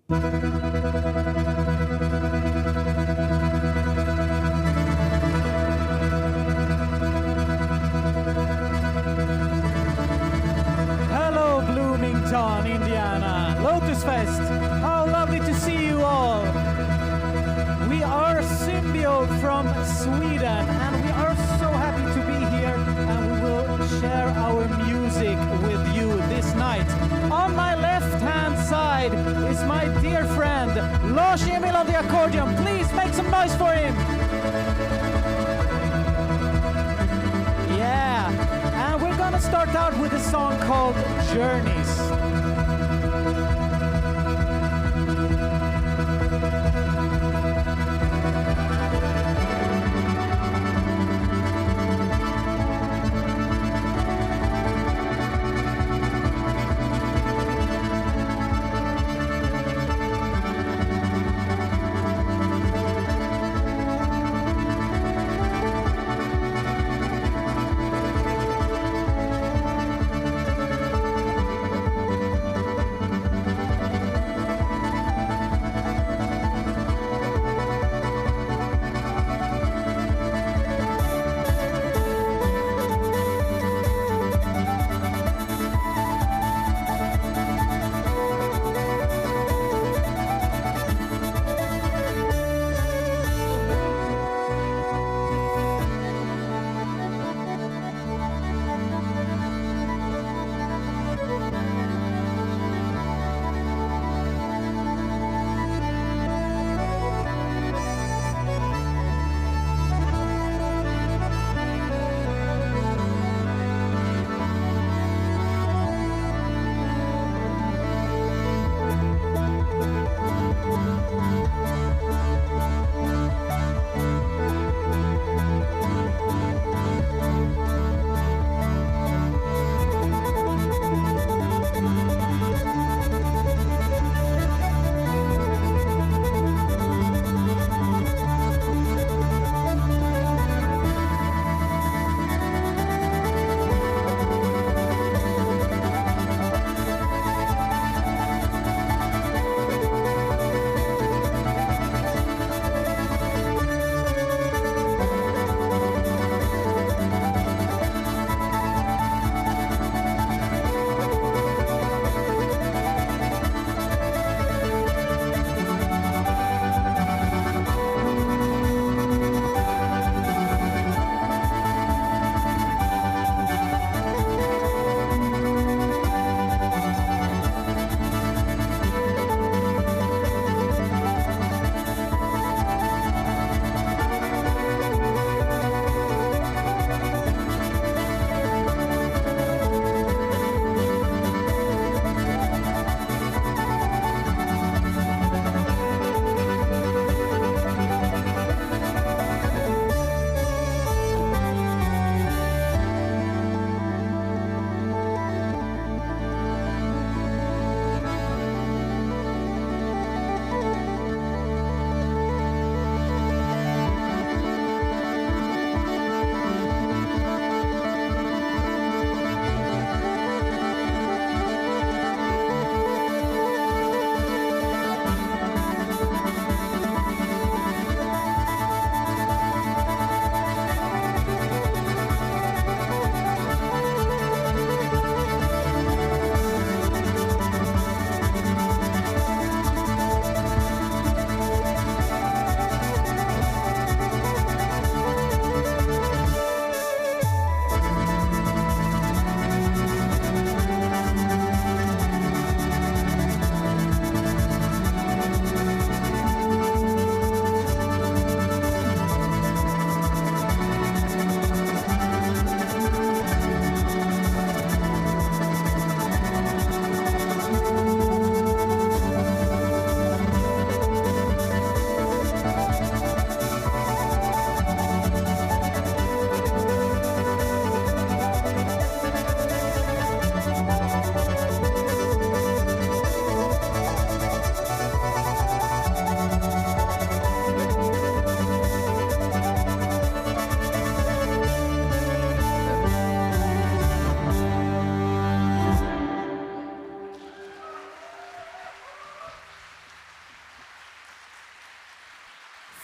Hello, Bloomington, Indiana. Lotus Fest. How lovely to see you all. We are Symbio from Sweden, and we are so happy to be here, and we will share our music with you this night. On my left-hand side is my dear friend, Lars Emil on the accordion. Please make some noise for him. Yeah, and we're gonna start out with a song called Journeys.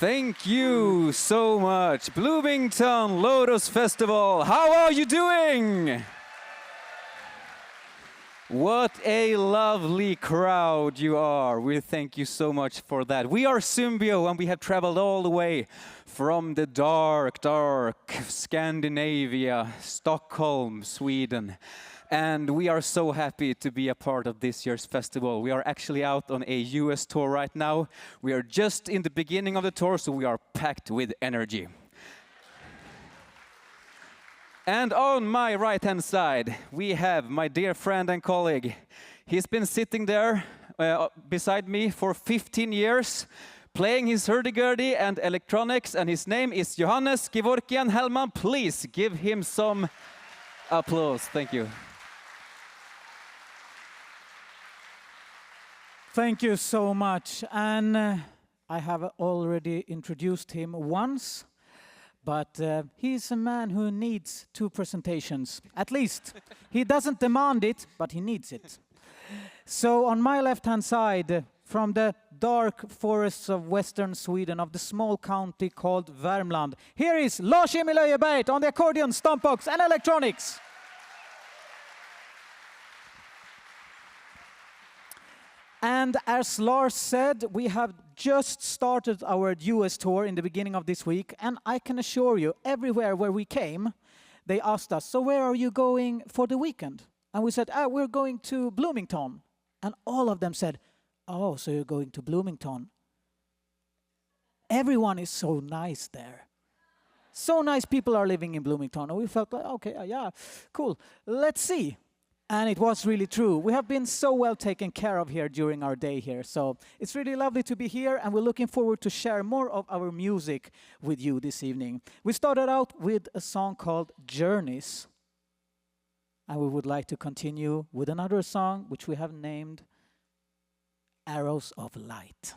Thank you so much. Bloomington Lotus Festival, how are you doing? What a lovely crowd you are. We thank you so much for that. We are Symbio and we have traveled all the way from the dark Scandinavia, Stockholm, Sweden. And we are so happy to be a part of this year's festival. We are actually out on a US tour right now. We are just in the beginning of the tour, so we are packed with energy. And on my right-hand side, we have my dear friend and colleague. He's been sitting there beside me for 15 years, playing his hurdy-gurdy and electronics, and his name is Johannes Gevorkian Hellman. Please give him some applause. Thank you. Thank you so much. And I have already introduced him once, but he's a man who needs 2 presentations, at least. He doesn't demand it, but he needs it. So on my left-hand side, from the dark forests of western Sweden, of the small county called Värmland, here is Lars-Emil Öjeberg on the accordion, stompbox and electronics. And as Lars said, we have just started our US tour in the beginning of this week, and I can assure you, everywhere where we came, they asked us, so where are you going for the weekend? And we said, we're going to Bloomington. And all of them said, oh, so you're going to Bloomington. Everyone is so nice there. So nice people are living in Bloomington. And we felt like, okay, yeah, cool, let's see. And it was really true. We have been so well taken care of here during our day here. So it's really lovely to be here, and we're looking forward to share more of our music with you this evening. We started out with a song called Journeys. And we would like to continue with another song, which we have named Arrows of Light.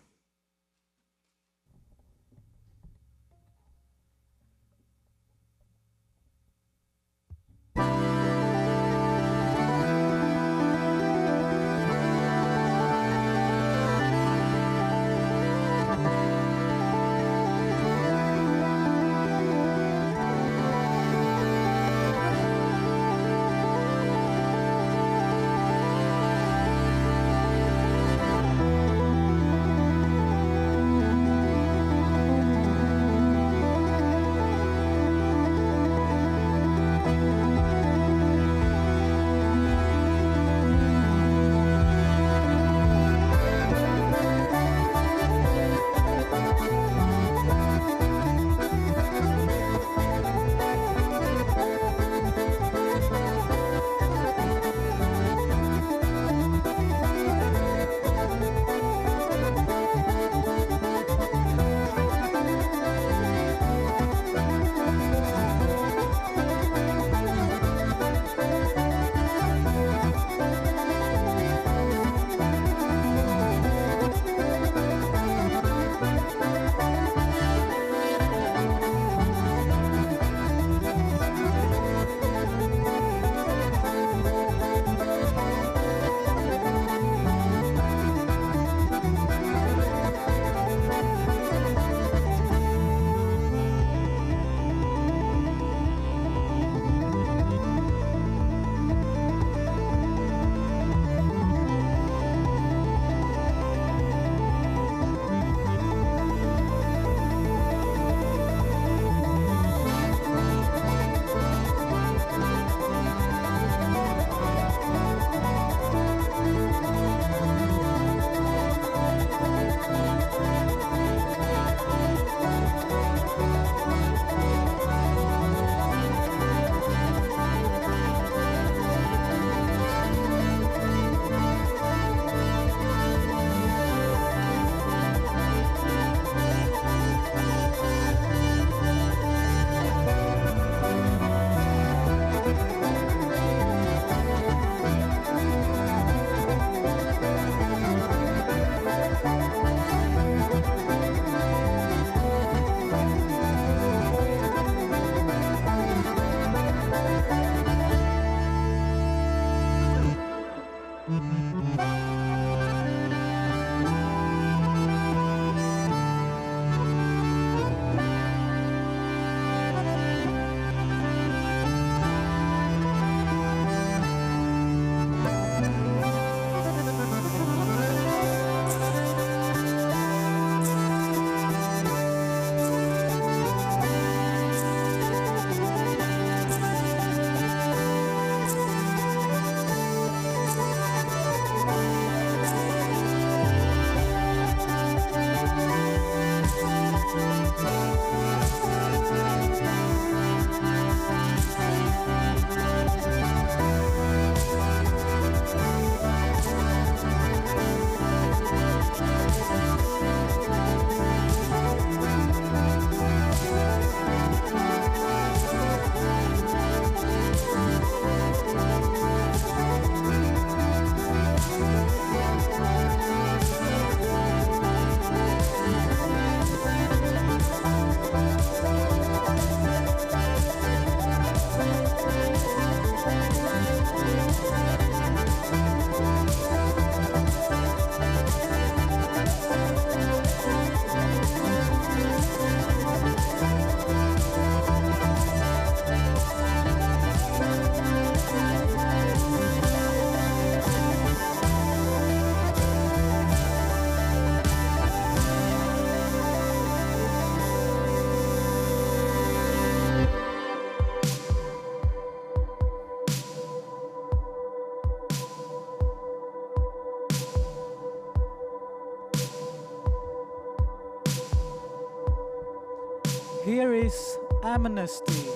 Here is Amnesty.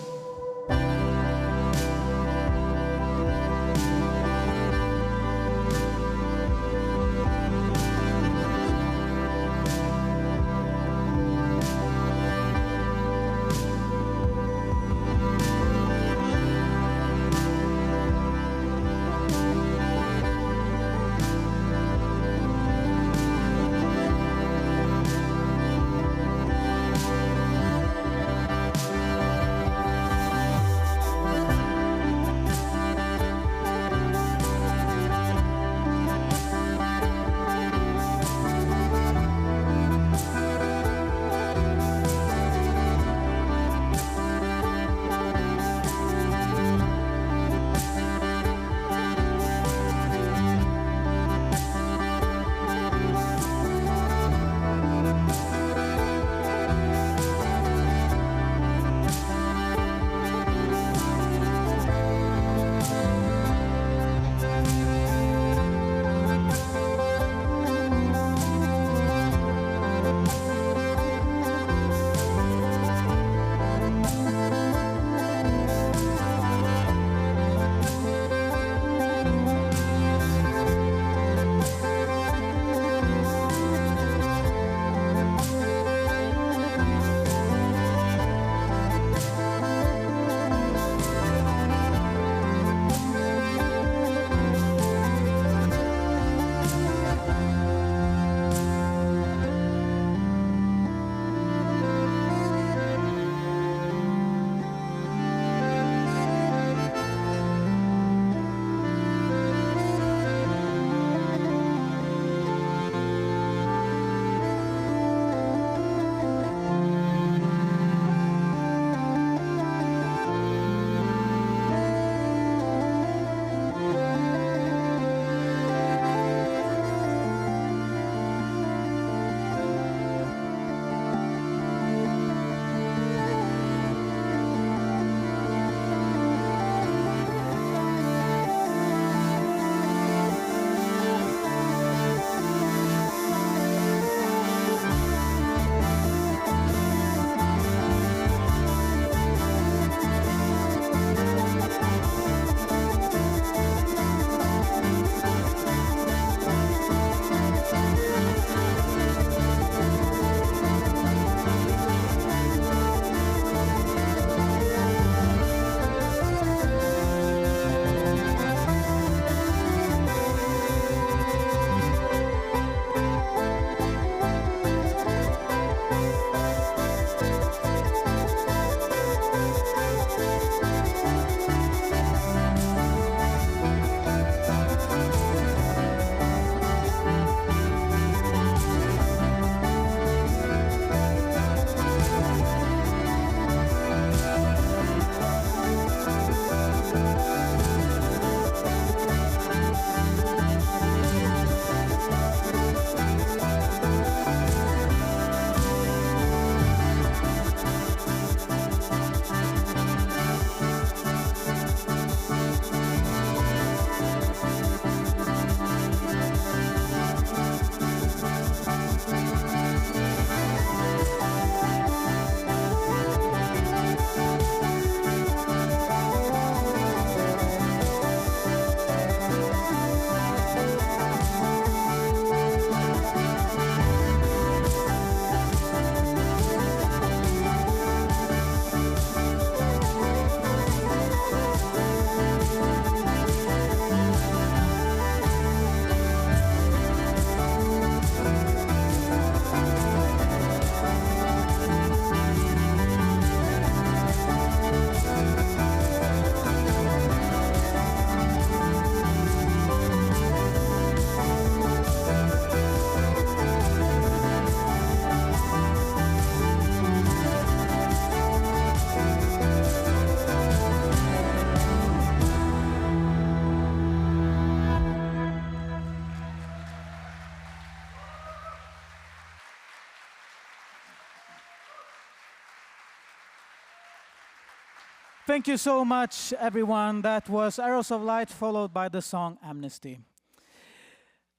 Thank you so much, everyone. That was Arrows of Light, followed by the song Amnesty.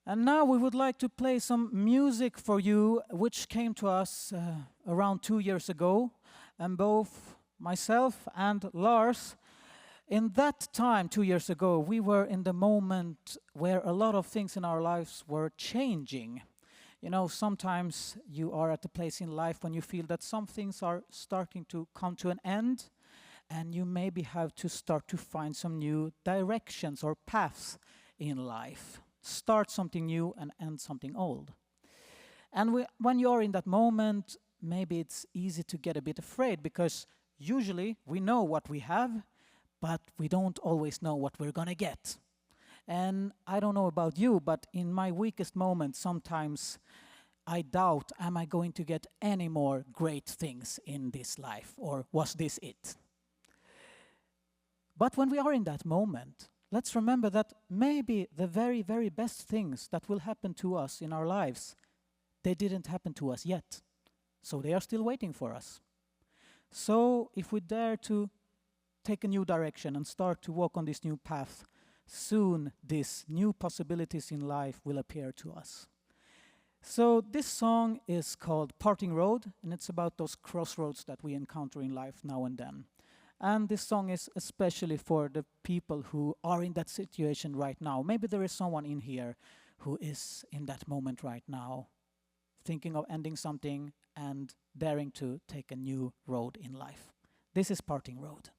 And now we would like to play some music for you, which came to us around 2 years ago, and both myself and Lars, in that time, 2 years ago, we were in the moment where a lot of things in our lives were changing. You know, sometimes you are at a place in life when you feel that some things are starting to come to an end, and you maybe have to start to find some new directions or paths in life. Start something new and end something old. And when you're in that moment, maybe it's easy to get a bit afraid, because usually we know what we have, but we don't always know what we're gonna get. And I don't know about you, but in my weakest moments, sometimes I doubt, am I going to get any more great things in this life, or was this it? But when we are in that moment, let's remember that maybe the very, very best things that will happen to us in our lives, they didn't happen to us yet. So they are still waiting for us. So if we dare to take a new direction and start to walk on this new path, soon these new possibilities in life will appear to us. So this song is called Parting Road, and it's about those crossroads that we encounter in life now and then. And this song is especially for the people who are in that situation right now. Maybe there is someone in here who is in that moment right now, thinking of ending something and daring to take a new road in life. This is Parting Road.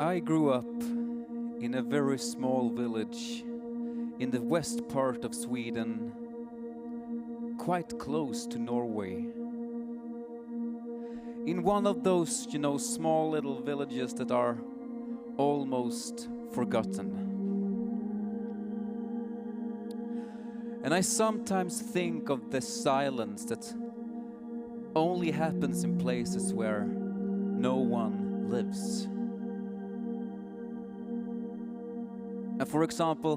I grew up in a very small village in the west part of Sweden, quite close to Norway. In one of those, small little villages that are almost forgotten. And I sometimes think of the silence that only happens in places where no one lives. And for example,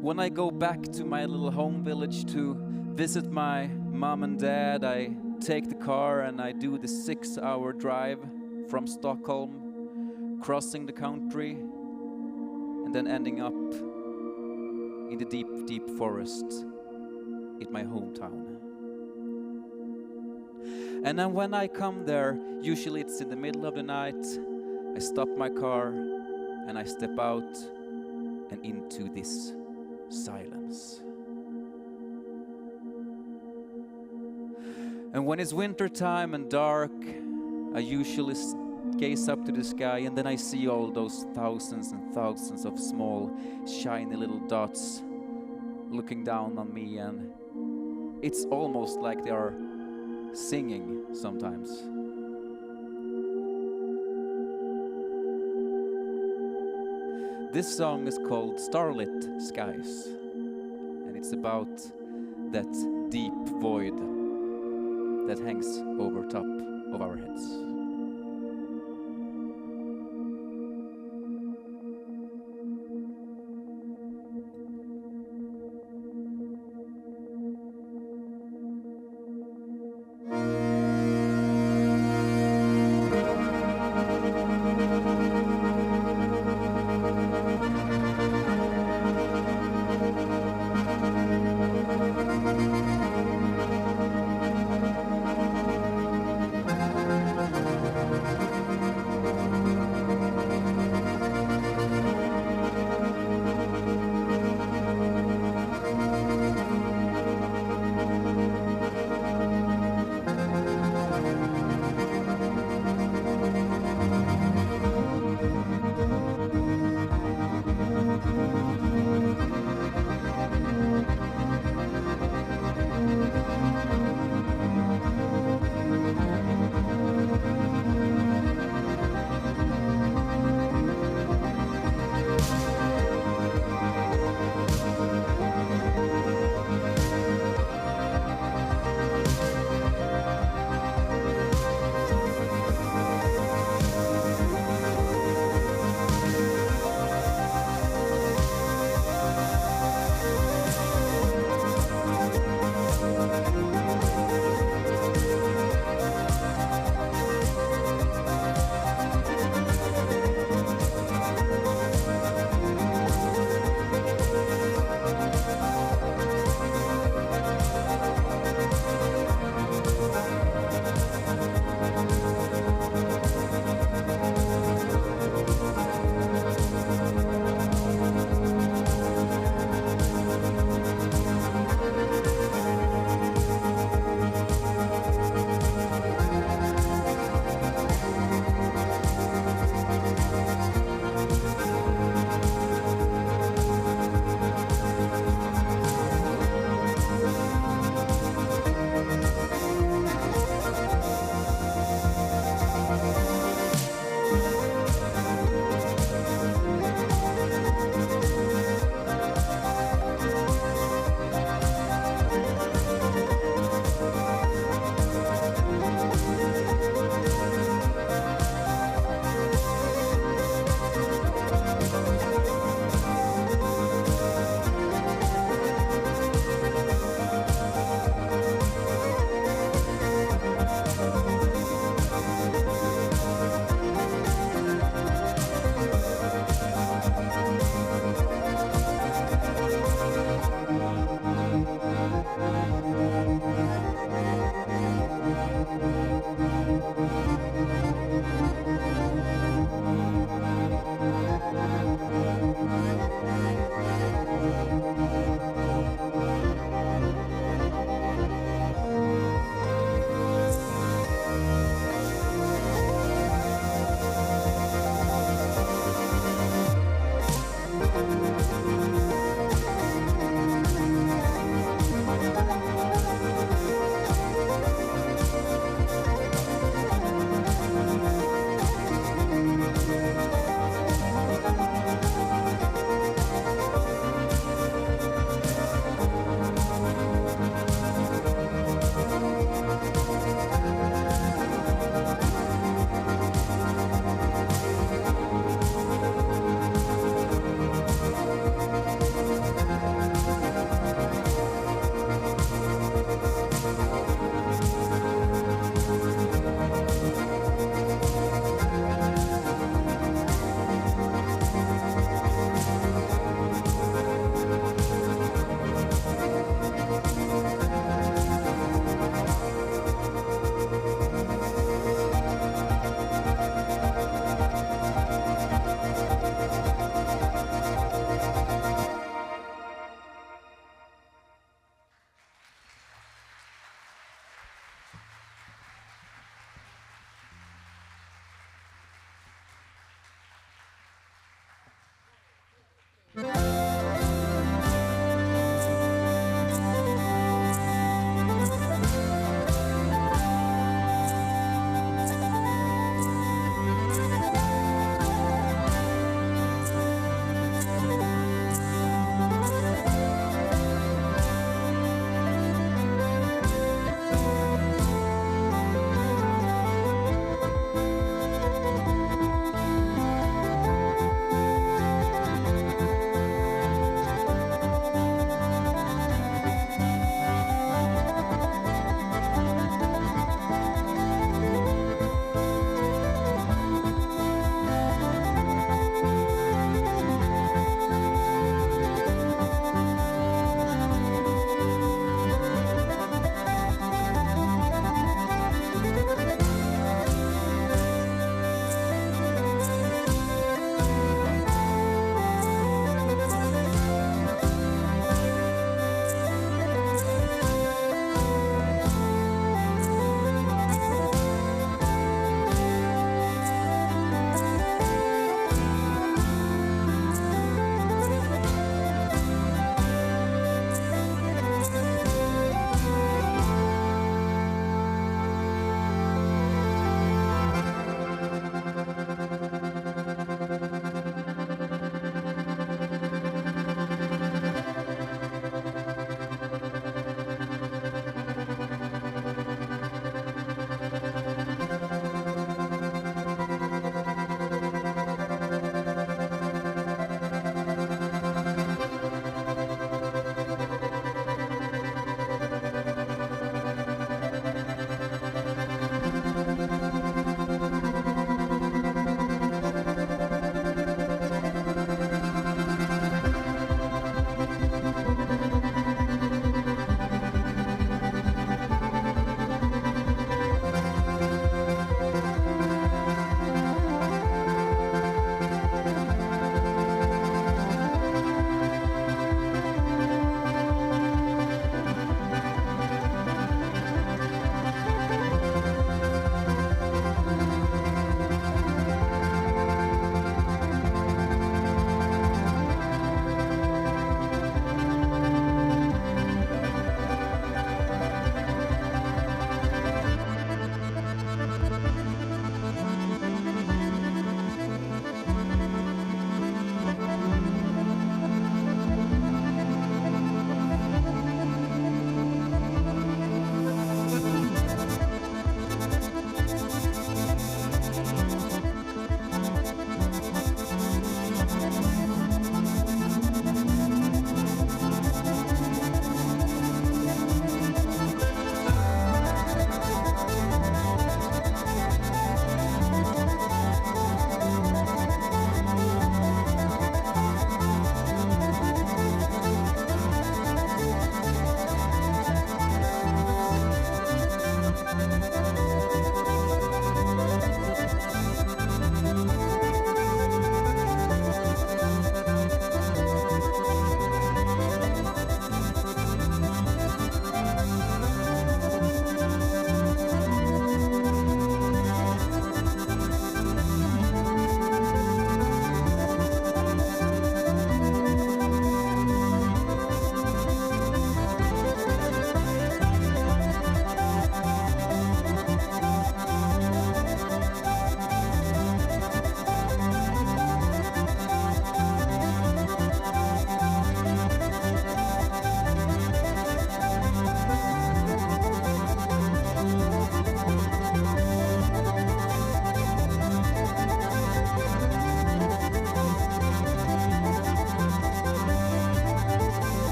when I go back to my little home village to visit my mom and dad, I take the car and I do the 6-hour drive from Stockholm, crossing the country, and then ending up in the deep, deep forest in my hometown. And then when I come there, usually it's in the middle of the night, I stop my car and I step out and into this silence. And when it's winter time and dark, I usually gaze up to the sky, and then I see all those thousands and thousands of small, shiny little dots looking down on me, and it's almost like they are singing sometimes. This song is called Starlit Skies, and it's about that deep void that hangs over top of our heads.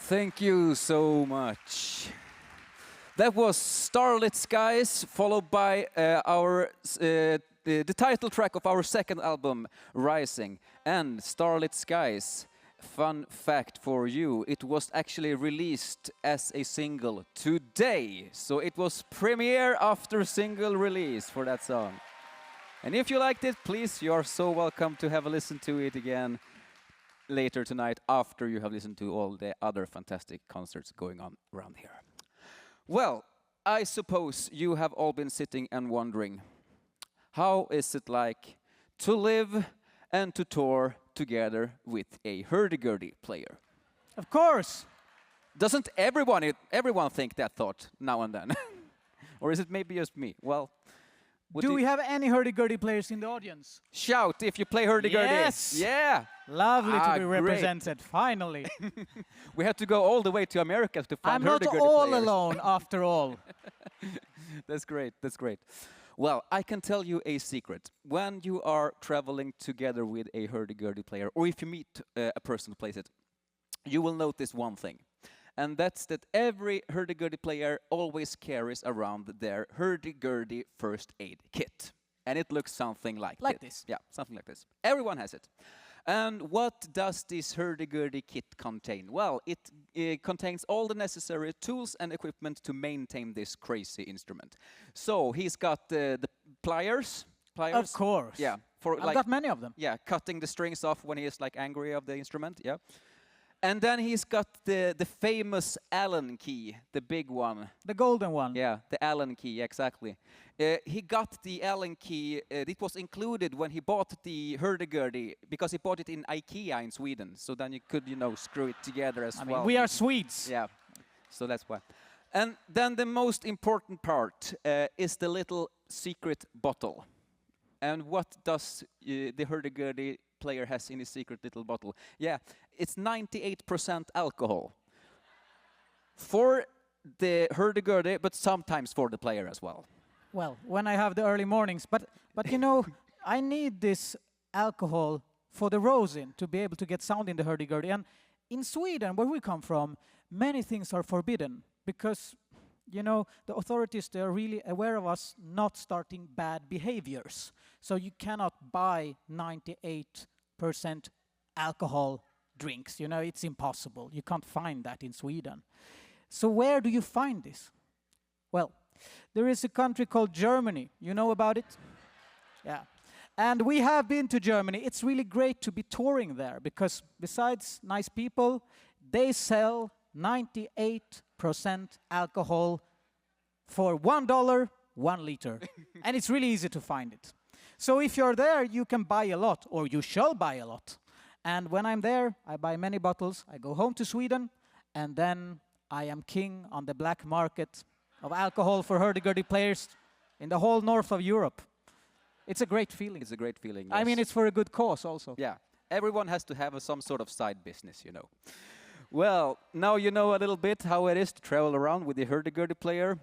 Thank you so much. That was Starlit Skies, followed by the title track of our second album, Rising. And Starlit Skies, fun fact for you, it was actually released as a single today. So it was premiere after single release for that song. And if you liked it, please, you are so welcome to have a listen to it again later tonight after you have listened to all the other fantastic concerts going on around here. Well, I suppose you have all been sitting and wondering, how is it like to live and to tour together with a hurdy-gurdy player? Of course. Doesn't everyone think that thought now and then? Or is it maybe just me? Well, do we have any hurdy-gurdy players in the audience? Shout if you play hurdy-gurdy. Yes! Yeah! Lovely to be great. represented, finally. We had to go all the way to America to find I'm not hurdy-gurdy all players. alone, after all. That's great, that's great. Well, I can tell you a secret. When you are traveling together with a hurdy-gurdy player, or if you meet a person who plays it, you will notice one thing. And that's that every hurdy-gurdy player always carries around their hurdy-gurdy first aid kit. And it looks something like this. Yeah, something like this. Everyone has it. And what does this hurdy-gurdy kit contain? Well, it contains all the necessary tools and equipment to maintain this crazy instrument. So he's got the pliers. Of course. Yeah. I've got many of them. Yeah, cutting the strings off when he is like angry of the instrument. Yeah. And then he's got the famous Allen key, the big one. The golden one. Yeah, the Allen key, exactly. He got the Allen key, it was included when he bought the hurdy-gurdy, because he bought it in IKEA in Sweden. So then you could, screw it together as well. We are Swedes. Yeah, so that's why. And then the most important part is the little secret bottle. And what does the hurdy-gurdy player has in his secret little bottle? Yeah, it's 98% alcohol. For the hurdy-gurdy, but sometimes for the player as well. Well, when I have the early mornings. But I need this alcohol for the rosin to be able to get sound in the hurdy-gurdy. And in Sweden, where we come from, many things are forbidden because, the authorities, they're really aware of us not starting bad behaviors. So you cannot buy 98% alcohol drinks. It's impossible. You can't find that in Sweden. So where do you find this? Well, there is a country called Germany. You know about it? Yeah. And we have been to Germany. It's really great to be touring there because besides nice people, they sell 98% alcohol for $1, 1 liter. And it's really easy to find it. So if you're there, you can buy a lot, or you shall buy a lot. And when I'm there, I buy many bottles. I go home to Sweden, and then I am king on the black market of alcohol for hurdy-gurdy players in the whole north of Europe. It's a great feeling. It's a great feeling, yes. I mean, it's for a good cause also. Yeah, everyone has to have some sort of side business, Well, now you know a little bit how it is to travel around with the hurdy-gurdy player.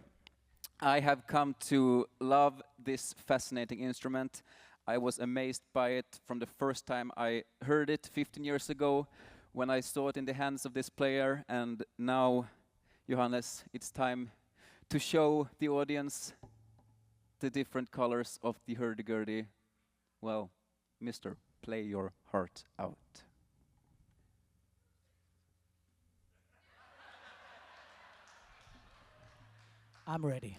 I have come to love this fascinating instrument. I was amazed by it from the first time I heard it 15 years ago when I saw it in the hands of this player. And now, Johannes, it's time to show the audience the different colors of the hurdy-gurdy. Well, mister, play your heart out. I'm ready.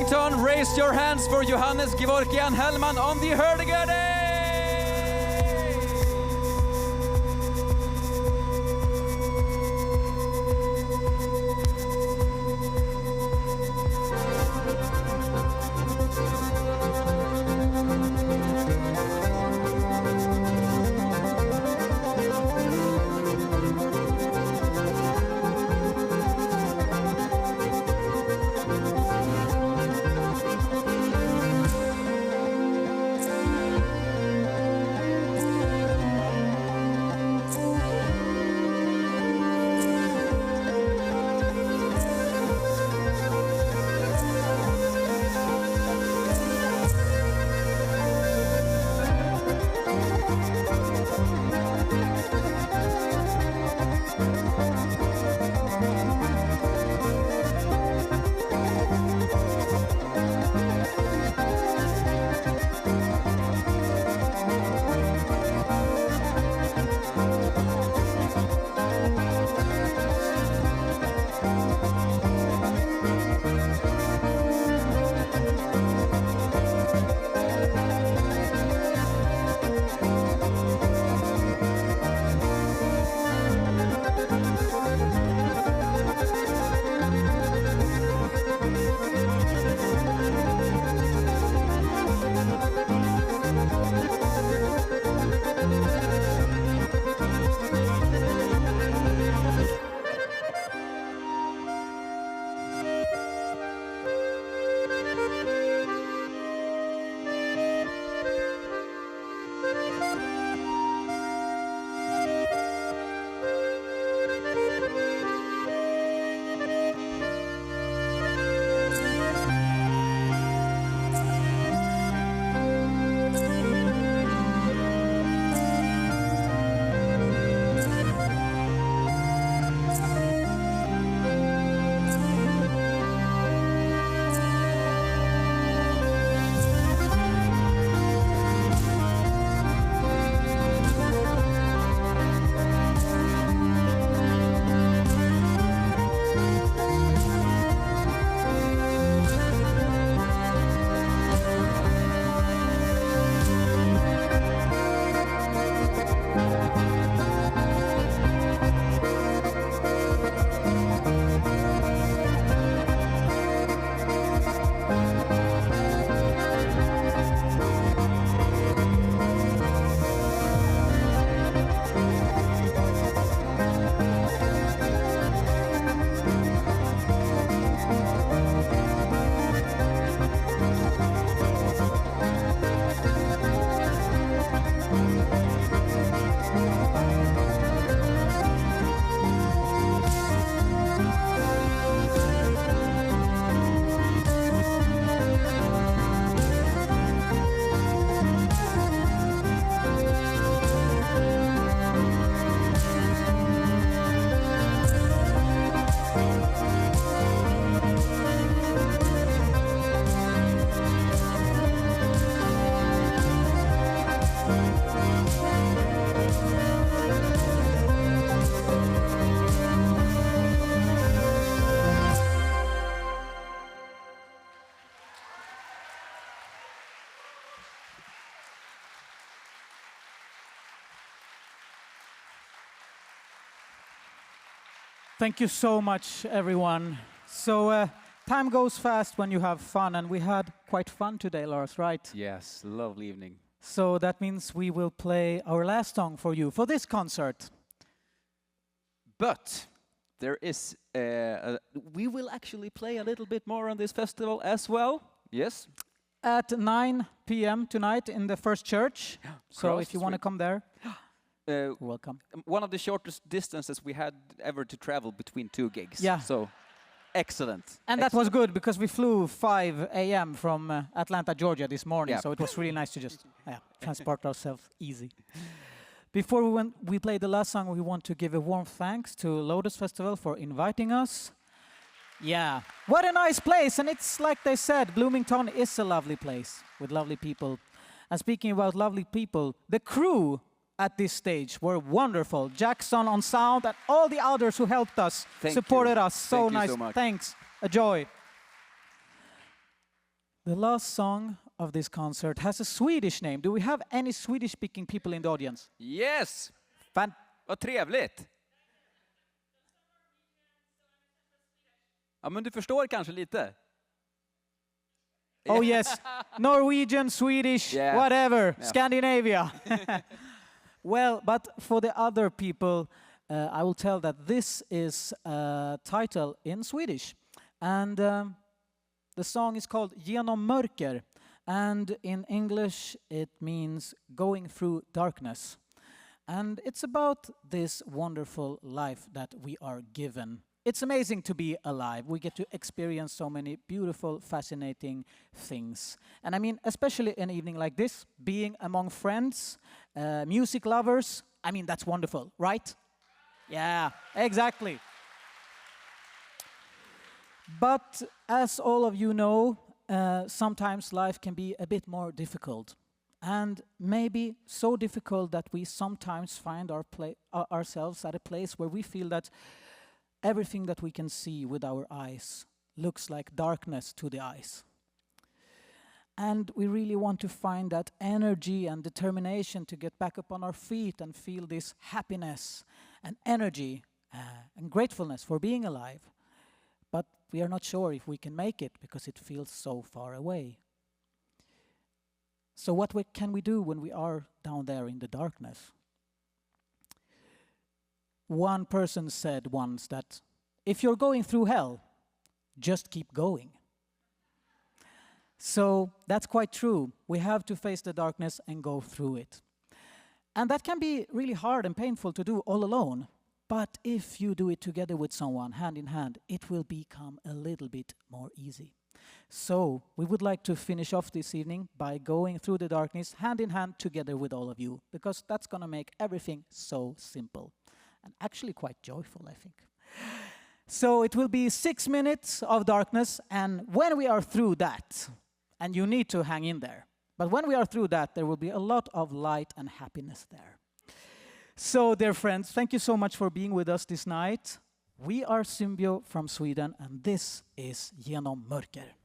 Bloomington, raise your hands for Johannes Gevorkian Hellman on the hurdy-gurdy! Thank you so much, everyone. So time goes fast when you have fun, and we had quite fun today, Lars, right? Yes, lovely evening. So that means we will play our last song for you for this concert. But there is, we will actually play a little bit more on this festival as well. Yes. At 9 p.m. tonight in the First Church. So if you want to come there, you're welcome. One of the shortest distances we had ever to travel between two gigs. Yeah. So excellent. And that was good because we flew 5 a.m. from Atlanta, Georgia this morning. Yeah. So it was really nice to just transport ourselves easy. Before we play the last song, we want to give a warm thanks to Lotus Festival for inviting us. Yeah, what a nice place. And it's like they said, Bloomington is a lovely place with lovely people. And speaking about lovely people, the crew at this stage were wonderful. Jackson on sound and all the others who helped us, supported us. So Thank you nice. so much. Thanks. A joy. The last song of this concert has a Swedish name. Do we have any Swedish-speaking people in the audience? Yes! Fan- Vad trevligt! Ja, men du förstår kanske lite? Oh yes, Norwegian, Swedish, Yeah. whatever, Yeah. Scandinavia. Well, but for the other people, I will tell that this is a title in Swedish. And the song is called Genom mörker. And in English, it means going through darkness. And it's about this wonderful life that we are given. It's amazing to be alive. We get to experience so many beautiful, fascinating things. And I mean, especially an evening like this, being among friends, music lovers, I mean, that's wonderful, right? Yeah, exactly. But as all of you know, sometimes life can be a bit more difficult. And maybe so difficult that we sometimes find ourselves at a place where we feel that everything that we can see with our eyes looks like darkness to the eyes. And we really want to find that energy and determination to get back up on our feet and feel this happiness and energy and gratefulness for being alive. But we are not sure if we can make it because it feels so far away. So what can we do when we are down there in the darkness? One person said once that if you're going through hell, just keep going. So that's quite true. We have to face the darkness and go through it. And that can be really hard and painful to do all alone. But if you do it together with someone, hand in hand, it will become a little bit more easy. So we would like to finish off this evening by going through the darkness hand in hand together with all of you, because that's going to make everything so simple and actually quite joyful, I think. So it will be 6 minutes of darkness, and when we are through that, and you need to hang in there, but when we are through that, there will be a lot of light and happiness there. So, dear friends, thank you so much for being with us this night. We are Symbio from Sweden, and this is Genom mörker.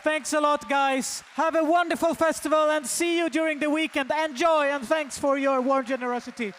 Thanks a lot, guys. Have a wonderful festival and see you during the weekend. Enjoy, and thanks for your warm generosity.